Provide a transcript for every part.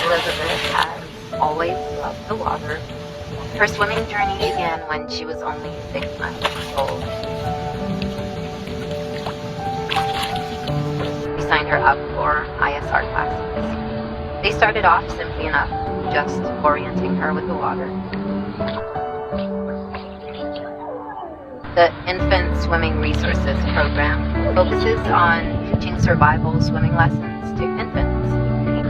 Elizabeth has always loved the water. Her swimming journey began when she was only 6 months old. We signed her up for ISR classes. They started off simply enough, just orienting her with the water. The Infant Swimming Resources Program focuses on teaching survival swimming lessons to infants.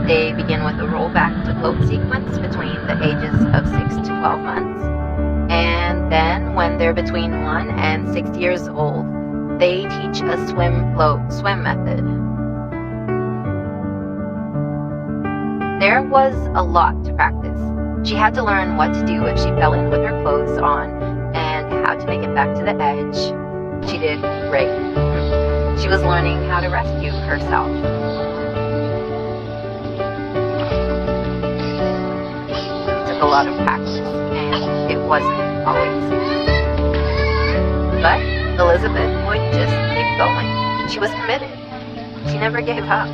They begin with a rollback to float sequence between the ages of 6 to 12 months. And then when they're between 1 and 6 years old, they teach a swim, float, swim method. There was a lot to practice. She had to learn what to do if she fell in with her clothes on and how to make it back to the edge. She did great. She was learning how to rescue herself. A lot of practice, and it wasn't always easy. But Elizabeth would just keep going. She was committed. She never gave up.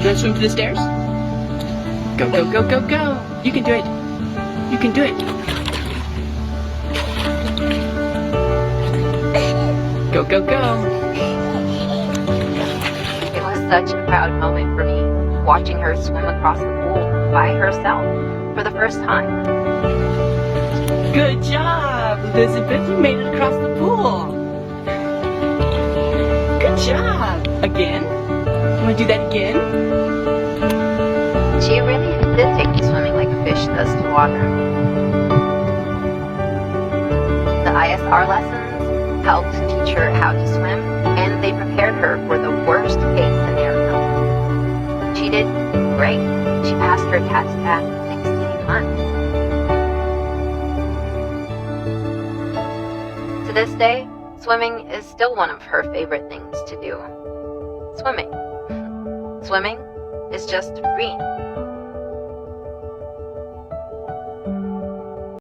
You want to swim to the stairs? Go, go, go, go, go! You can do it! You can do it! Go, go, go! It was such a proud moment for me, watching her swim across the pool by herself for the first time. Good job, Elizabeth! You made it across the pool! Good job! Again? You want to do that again? She really did take to swimming like a fish does to water. The ISR lessons helped teach her how to swim, and they prepared her for the worst case scenario. She did great. She passed her test at 16 months. To this day, swimming is still one of her favorite things to do. Swimming. Swimming is just free.